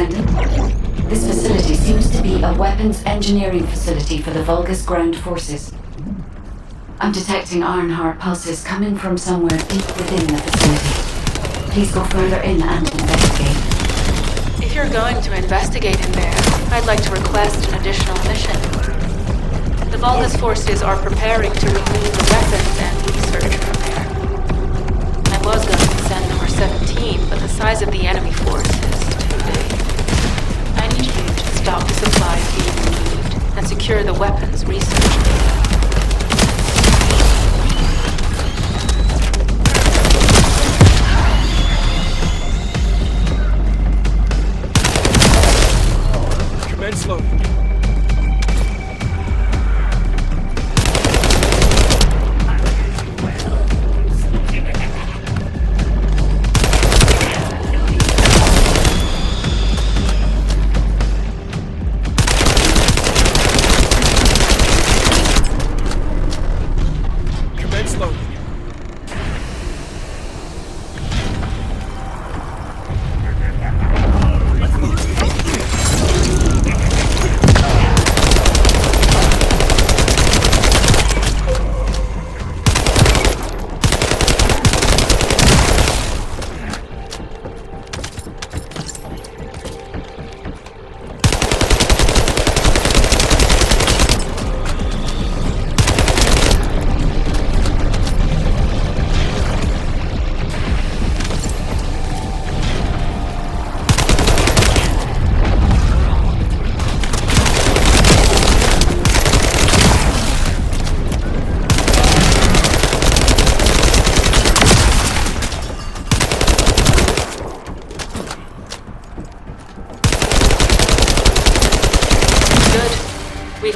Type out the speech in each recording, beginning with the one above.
Descendant. This facility seems to be a weapons engineering facility for the Vulgus ground forces. I'm detecting Ironheart pulses coming from somewhere deep within the facility. Please go further in and investigate. If you're going to investigate in there, I'd like to request an additional mission. The Vulgus forces are preparing to remove the weapons and research from there. I was going to send number 17, but the size of the enemy force is too big. I need you to stop the supplies being removed and secure the weapons research data. Commence loading.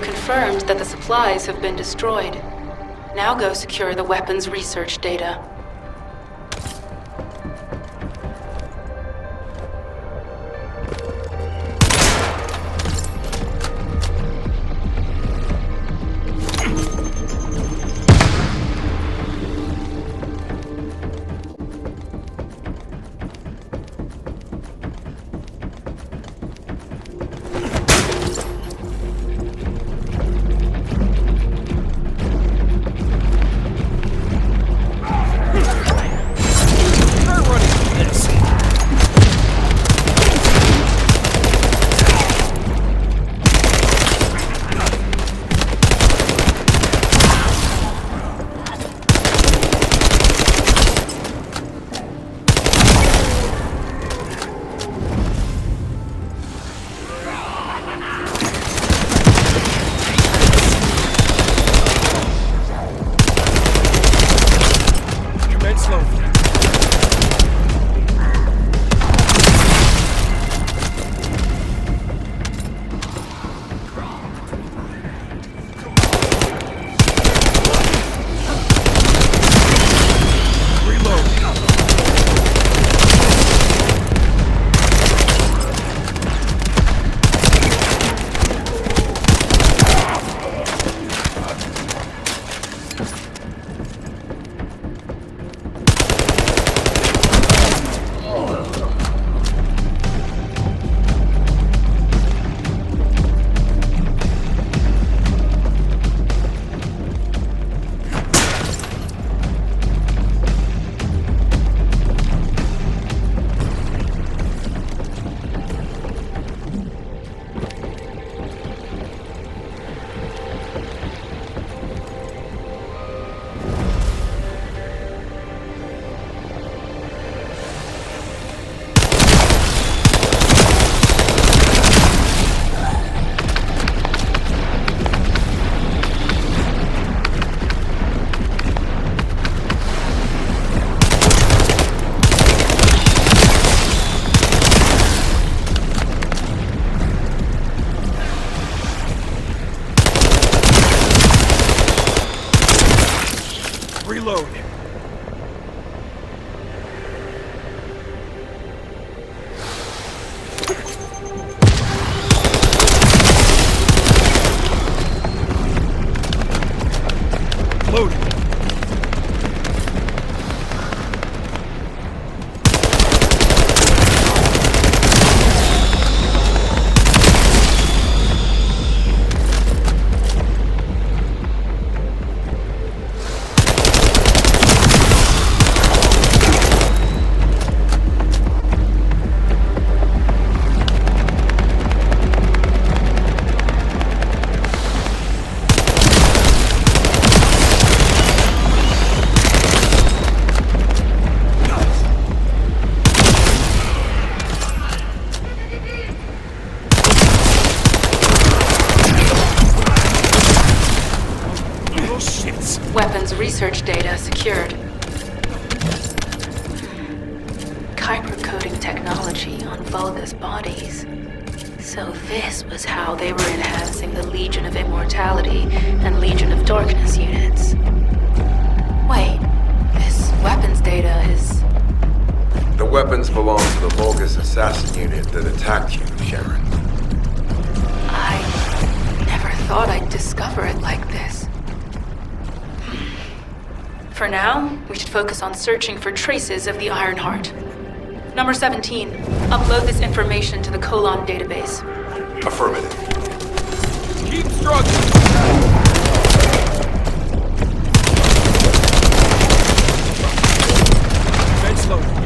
Confirmed that the supplies have been destroyed. Now go secure the weapons research data. research data secured. Kyber coding technology on Vulga's bodies. So this was how they were enhancing the Legion of Immortality and Legion of Darkness units. Wait, this weapons data is... The weapons belong to the Vulgus assassin unit that attacked you, Sharon. I never thought I'd discover it like this. For now, we should focus on searching for traces of the Ironheart. Number 17, upload this information to the Colon database. Affirmative. Keep struggling! Commence loading.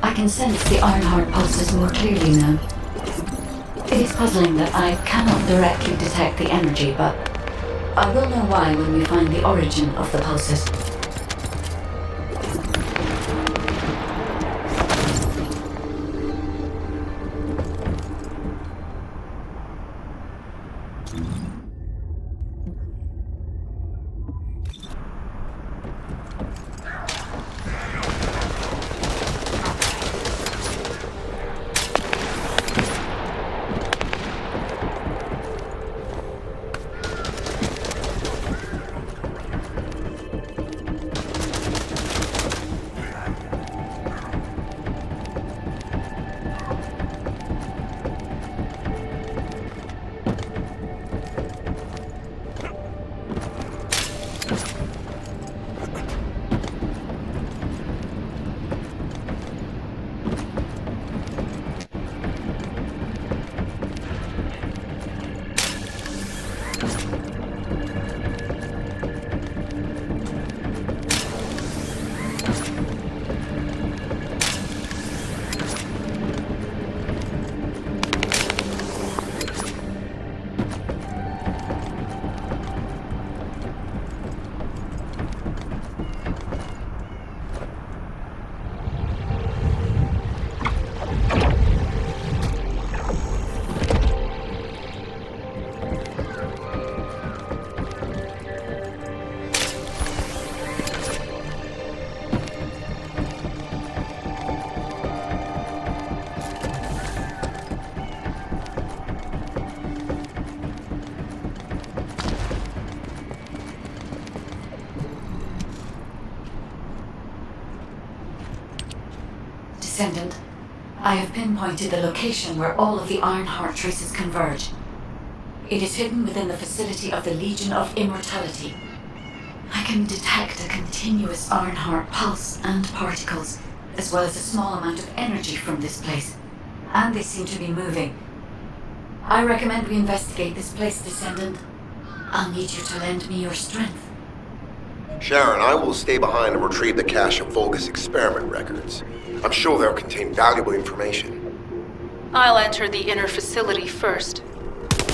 I can sense the Ironheart pulses more clearly now. It is puzzling that I cannot directly detect the energy, but I will know why when we find the origin of the pulses. Descendant, I have pinpointed the location where all of the Ironheart traces converge. It is hidden within the facility of the Legion of Immortality. I can detect a continuous Ironheart pulse and particles, as well as a small amount of energy from this place. And they seem to be moving. I recommend we investigate this place, Descendant. I'll need you to lend me your strength. Sharon, I will stay behind and retrieve the cache of Vulgus experiment records. I'm sure they'll contain valuable information. I'll enter the inner facility first.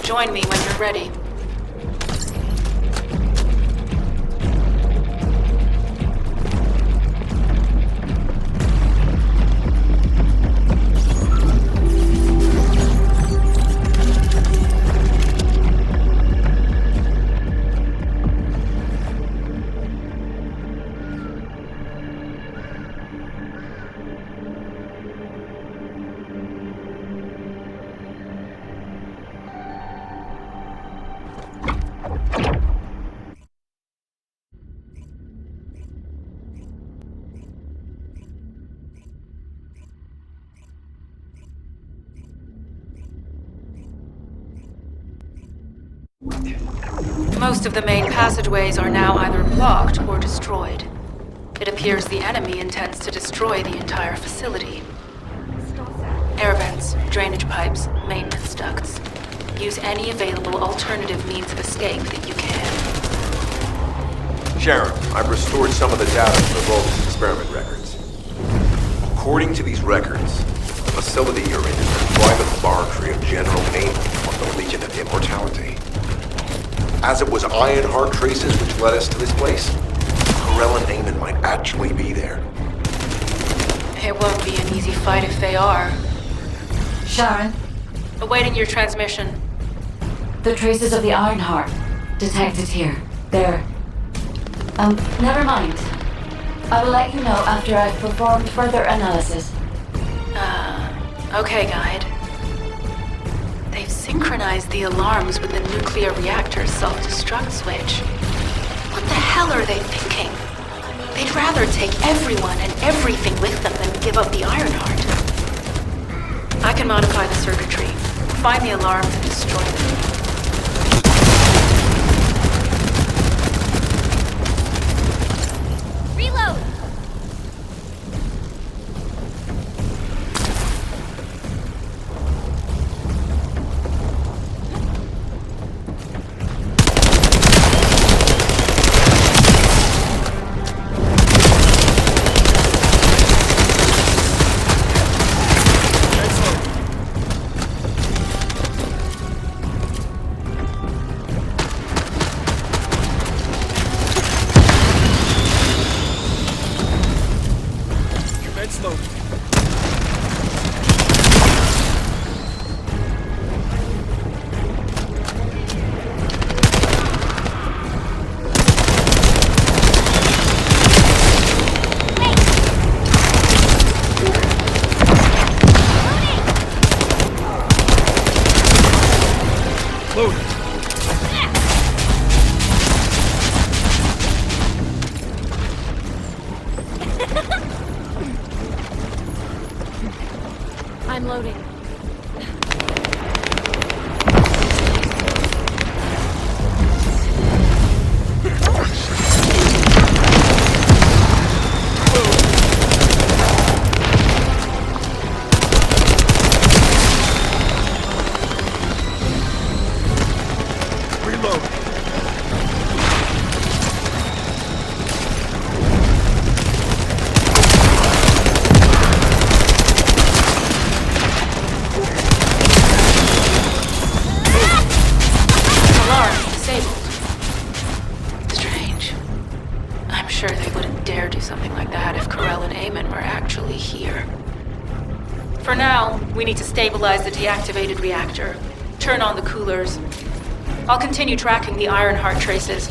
Join me when you're ready. Most of the main passageways are now either blocked or destroyed. It appears the enemy intends to destroy the entire facility. Air vents, drainage pipes, maintenance ducts. Use any available alternative means of escape that you can. Sharon, I've restored some of the data from the Vulgus experiment records. According to these records, the facility you're in is a private laboratory of General Nexon on the Legion of Immortality. As it was Ironheart traces which led us to this place, Corell and Eamon might actually be there. It won't be an easy fight if they are. Sharon, Awaiting your transmission. the traces of the Ironheart detected here. They're... never mind. I will let you know after I've performed further analysis. Okay, Guide. They've synchronized the alarms with the nuclear reactor's self-destruct switch. What the hell are they thinking? They'd rather take everyone and everything with them than give up the Ironheart. I can modify the circuitry, find the alarms and destroy them. Reload! I'm loading. For now, we need to stabilize the deactivated reactor. Turn on the coolers. I'll continue tracking the Ironheart traces.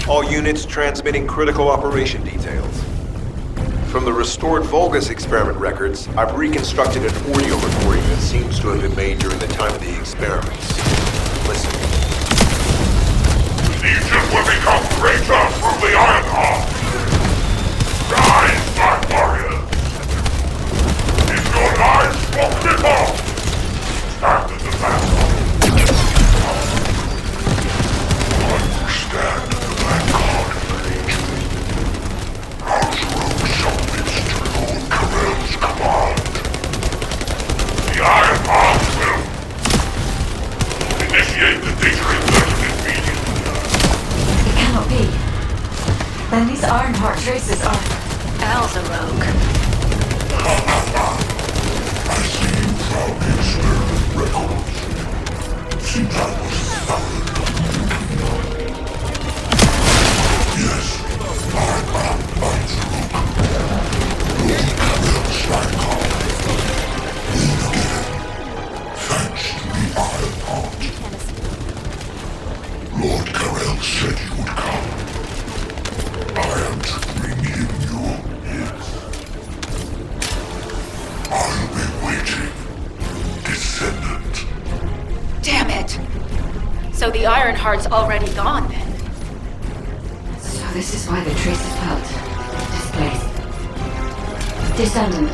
All units transmitting critical operation details. From the restored Vulgus experiment records, I've reconstructed an audio recording that seems to have been made during the time of the experiments. Listen. Legion will become greater through the Iron Heart. Rise, my warrior. If your lives will cripple, stand at the back. Stand at the vanguard of the Legion. House Rogue submits to Lord Karel's command. The Iron Heart will initiate the data inversion immediately. It cannot be. Then these Ironheart traces are... Al's a rogue. I see you found experiment records. Seems I was thorough. Yes, I'm Lord Karel's vanguard. Born again, thanks to the Iron Heart. Lord Karel said you would come. I am to bring him your gifts. I'll be waiting, Descendant. Damn it! So the Ironheart's already gone then? So this is why the traces felt displaced. Descendant,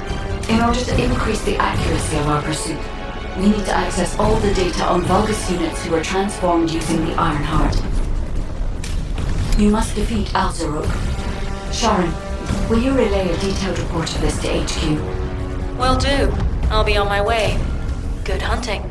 in order to increase the accuracy of our pursuit, we need to access all the data on Vulgus units who were transformed using the Ironheart. You must defeat Alzarok. Sharon, will you relay a detailed report of this to HQ? Will do. I'll be on my way. Good hunting.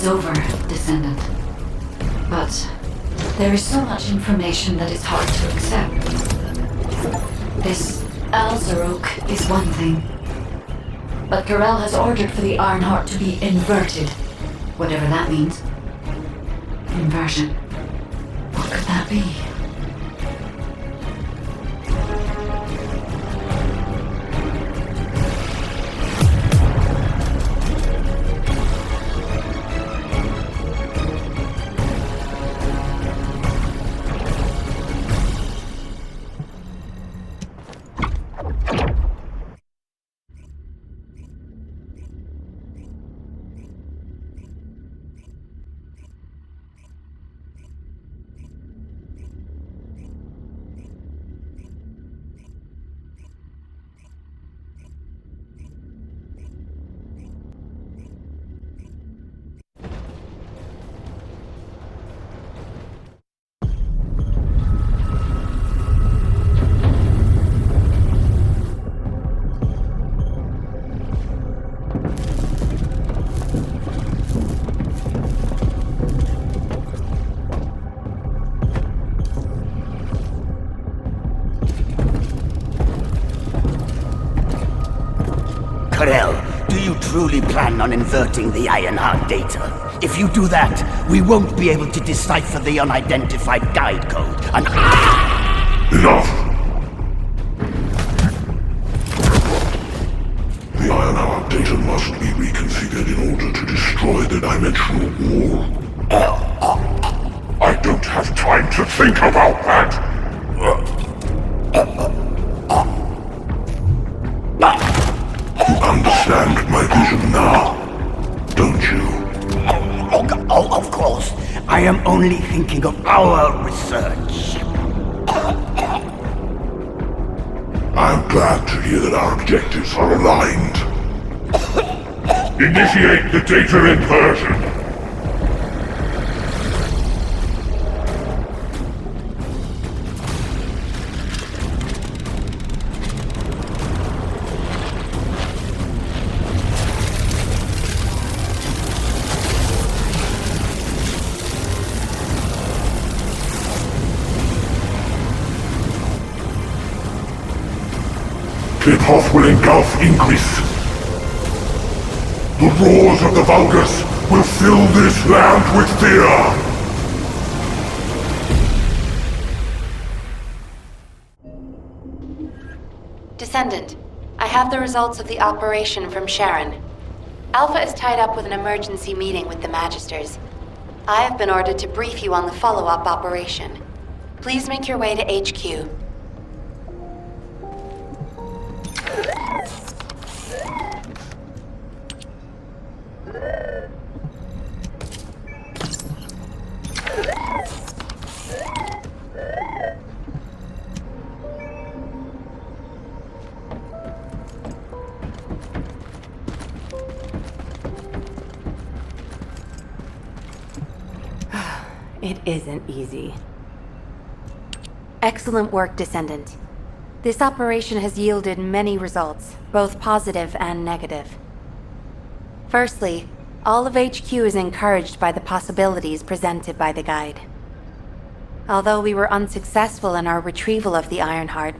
is over, Descendant. But there is so much information that it's hard to accept. This Alzarok is one thing. But Corel has ordered for the Ironheart to be inverted. Whatever that means. Inversion. What could that be? Do you truly plan on inverting the Ironheart data? If you do that, we won't be able to decipher the unidentified guide code. And Enough! The Ironheart data must be reconfigured in order to destroy the dimensional wall. I don't have time to think about that! You understand my vision now, don't you? Oh, of course. I am only thinking of our research. I'm glad to hear that our objectives are aligned. Initiate the data inversion. Tip-off will engulf Ingris. The roars of the Vulgus will fill this land with fear! Descendant, I have the results of the operation from Sharon. Alpha is tied up with an emergency meeting with the Magisters. I have been ordered to brief you on the follow-up operation. Please make your way to HQ. It isn't easy. Excellent work, Descendant. This operation has yielded many results, both positive and negative. Firstly, all of HQ is encouraged by the possibilities presented by the guide. Although we were unsuccessful in our retrieval of the Ironheart,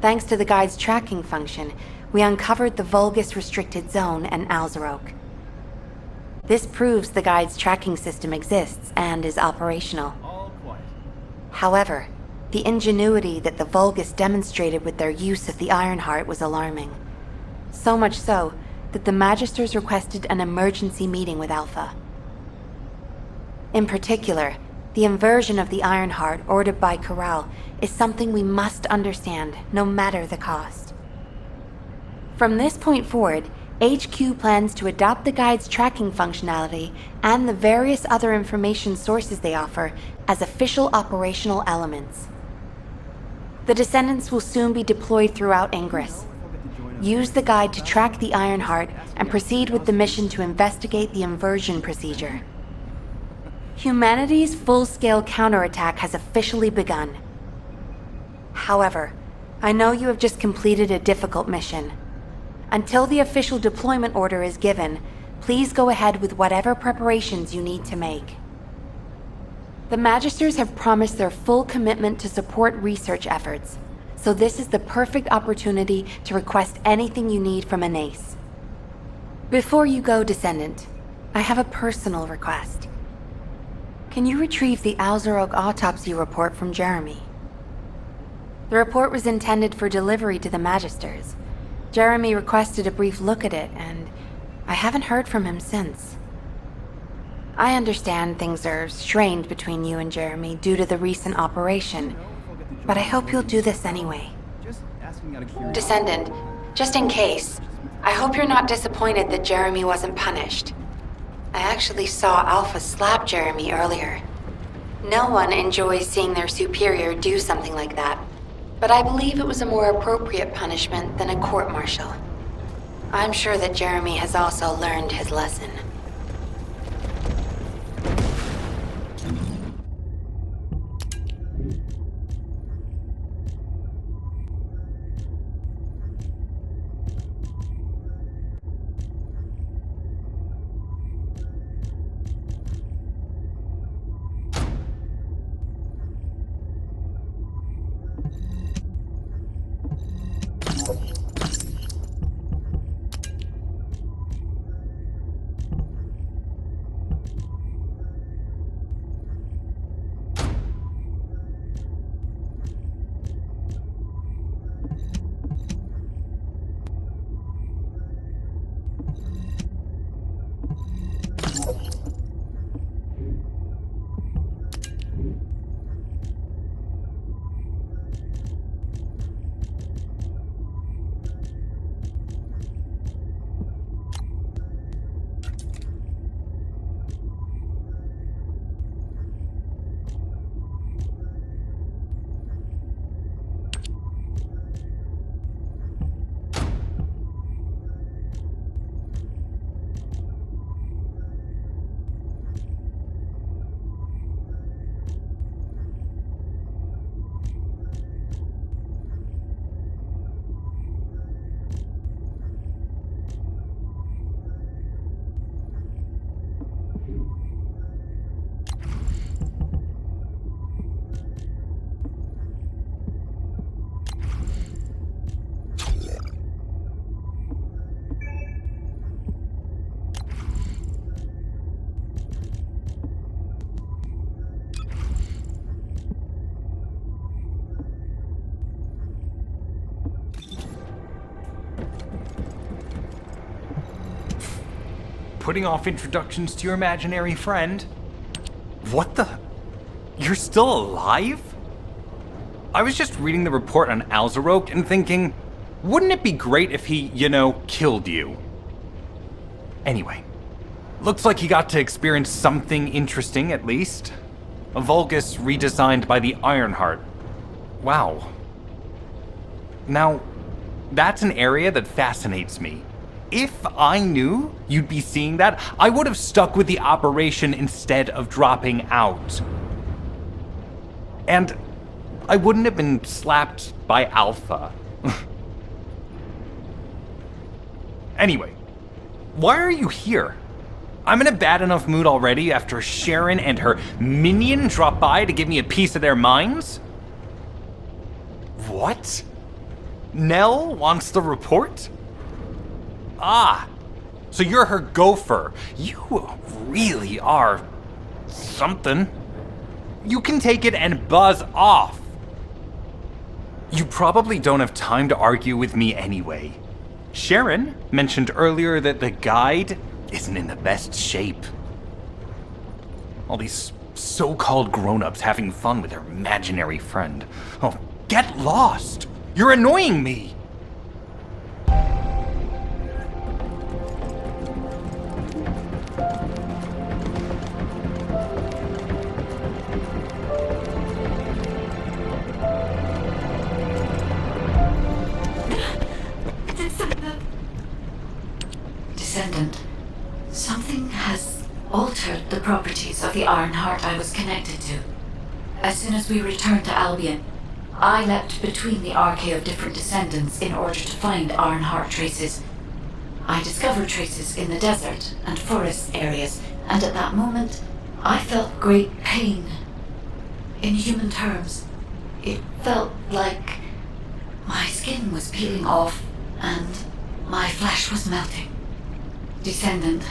thanks to the guide's tracking function, we uncovered the Vulgus restricted zone and Alzarok. This proves the guide's tracking system exists and is operational. However, the ingenuity that the Vulgus demonstrated with their use of the Ironheart was alarming. So much so that the Magisters requested an emergency meeting with Alpha. In particular, the inversion of the Ironheart ordered by Corral is something we must understand, no matter the cost. From this point forward, HQ plans to adopt the guide's tracking functionality and the various other information sources they offer as official operational elements. The Descendants will soon be deployed throughout Ingris. Use the guide to track the Ironheart and proceed with the mission to investigate the inversion procedure. Humanity's full-scale counterattack has officially begun. However, I know you have just completed a difficult mission. Until the official deployment order is given, Please go ahead with whatever preparations you need to make. The Magisters have promised their full commitment to support research efforts, so this is the perfect opportunity to request anything you need from an ace. Before you go, Descendant, I have a personal request. Can you retrieve the Alzarok autopsy report from Jeremy? The report was intended for delivery to the Magisters. Jeremy requested a brief look at it, and I haven't heard from him since. I understand things are strained between you and Jeremy due to the recent operation, but I hope you'll do this anyway. Descendant, just in case, I hope you're not disappointed that Jeremy wasn't punished. I actually saw Alpha slap Jeremy earlier. No one enjoys seeing their superior do something like that, but I believe it was a more appropriate punishment than a court-martial. I'm sure that Jeremy has also learned his lesson. Putting off introductions to your imaginary friend? What the? You're still alive? I was just reading the report on Alzarok and thinking, wouldn't it be great if he, killed you? Anyway, looks like he got to experience something interesting at least. A Vulgus redesigned by the Ironheart. Wow. Now, that's an area that fascinates me. If I knew you'd be seeing that, I would have stuck with the operation instead of dropping out. And I wouldn't have been slapped by Alpha. Anyway, why are you here? I'm in a bad enough mood already after Sharon and her minion drop by to give me a piece of their minds? What? Nell wants the report? Ah, so you're her gopher. You really are something. You can take it and buzz off. You probably don't have time to argue with me anyway. Sharon mentioned earlier that the guide isn't in the best shape. All these so-called grown-ups having fun with their imaginary friend. Oh, get lost! You're annoying me! Descendant, something has altered the properties of the Ironheart I was connected to. As soon as we returned to Albion, I leapt between the array of different descendants in order to find Ironheart traces. I discovered traces in the desert and forest areas, and at that moment, I felt great pain. In human terms, it felt like my skin was peeling off and my flesh was melting. Descendant,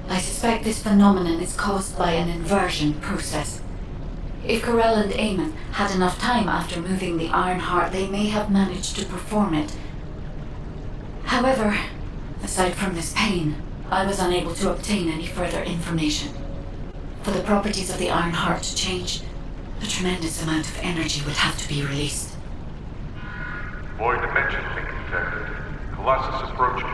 I suspect this phenomenon is caused by an inversion process. If Corell and Eamon had enough time after moving the Iron Heart, they may have managed to perform it. However, aside from this pain, I was unable to obtain any further information. For the properties of the Iron Heart to change, a tremendous amount of energy would have to be released. Void dimension link detected. Colossus approaching.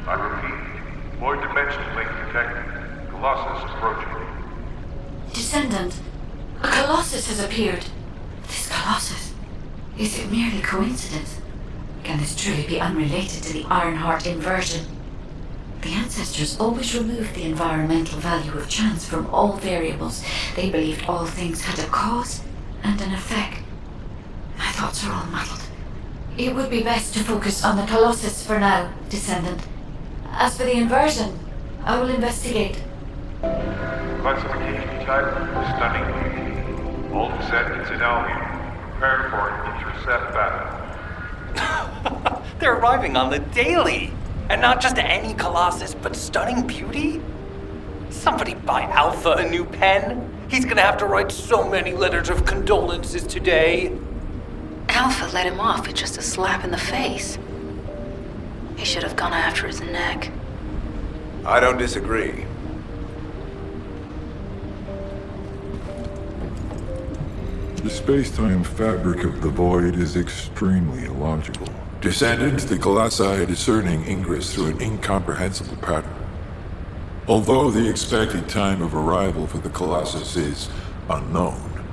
I repeat, void dimension link detected. Colossus approaching. Descendant, a Colossus has appeared. This Colossus, is it merely coincidence? Can this truly be unrelated to the Ironheart inversion? The ancestors always removed the environmental value of chance from all variables. They believed all things had a cause and an effect. My thoughts are all muddled. It would be best to focus on the Colossus for now, Descendant. As for the inversion, I will investigate. Classification type, stunning. All descendants in Albion. Prepare for an intercept battle. They're arriving on the daily! And not just any Colossus, but stunning beauty? Somebody buy Alpha a new pen? He's gonna have to write so many letters of condolences today. Alpha let him off with just a slap in the face. He should have gone after his neck. I don't disagree. The space-time fabric of the void is extremely illogical. Descendants, the Colossi are discerning ingress through an incomprehensible pattern. Although the expected time of arrival for the Colossus is unknown,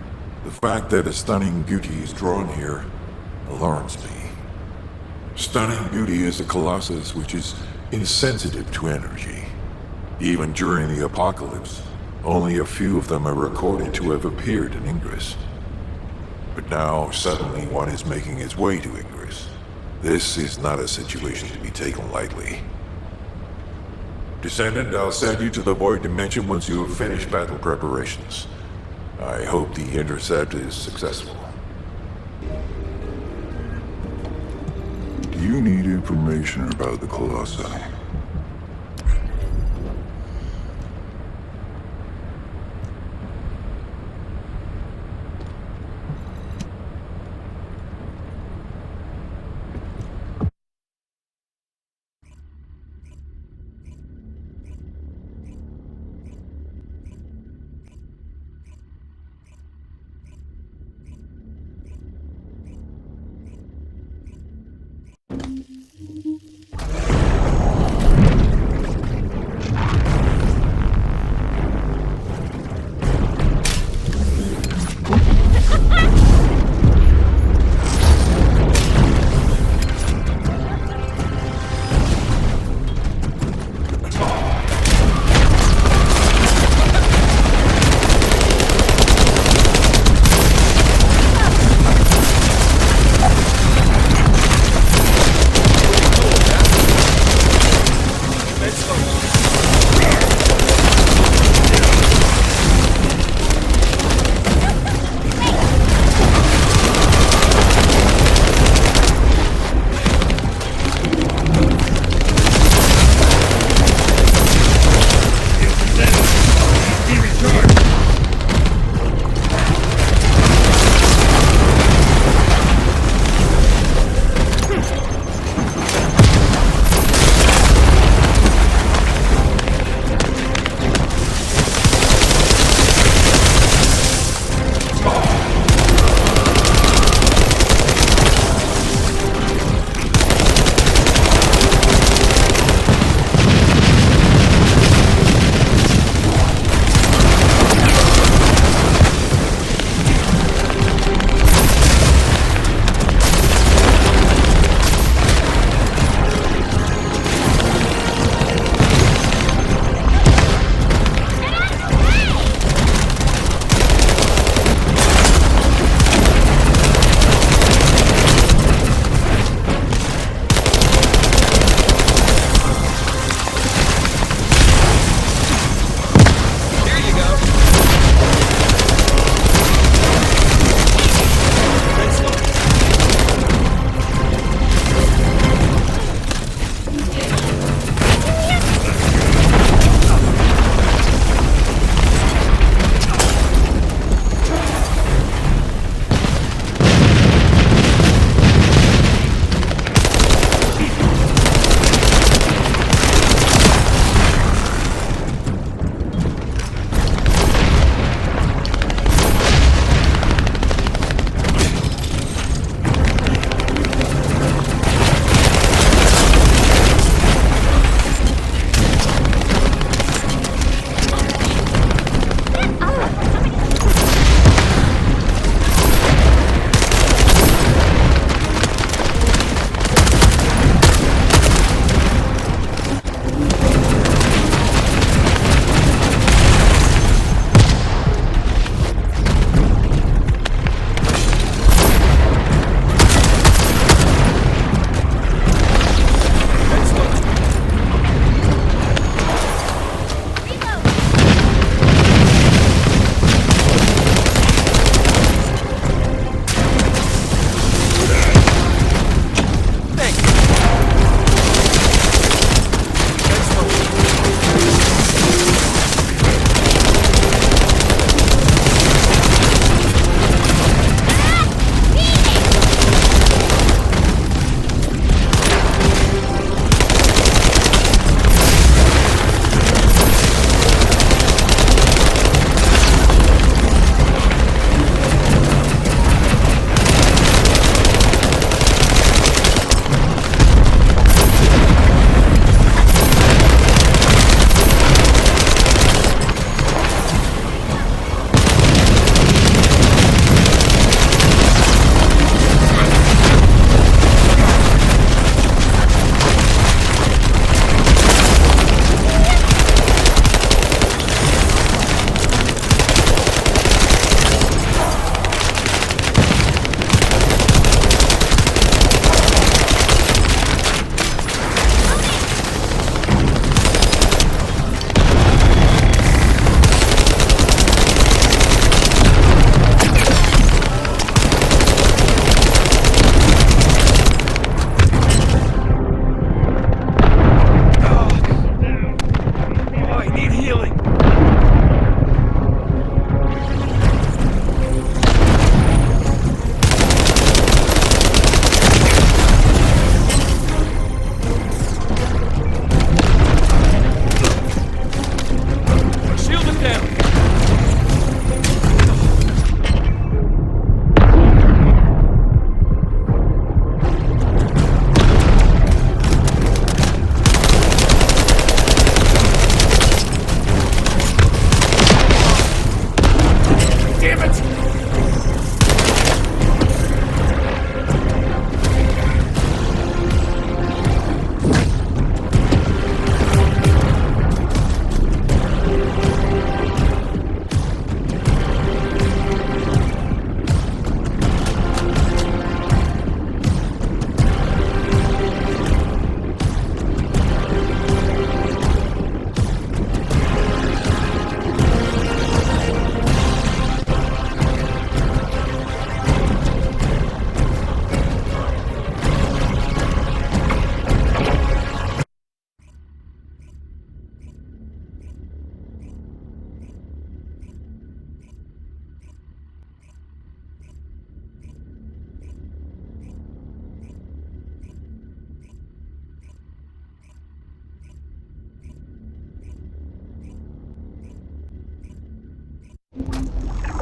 the fact that a stunning beauty is drawn here alarms me. Stunning beauty is a Colossus which is insensitive to energy. Even during the apocalypse, only a few of them are recorded to have appeared in Ingress. But now, suddenly one is making its way to Ingress. This is not a situation to be taken lightly. Descendant, I'll send you to the Void Dimension once you have finished battle preparations. I hope the intercept is successful. Do you need information about the Colossi?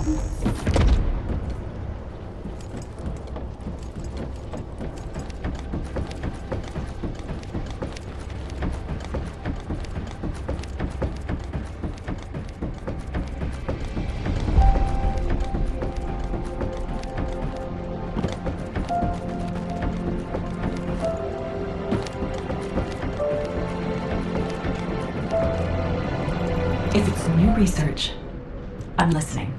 If it's new research, I'm listening.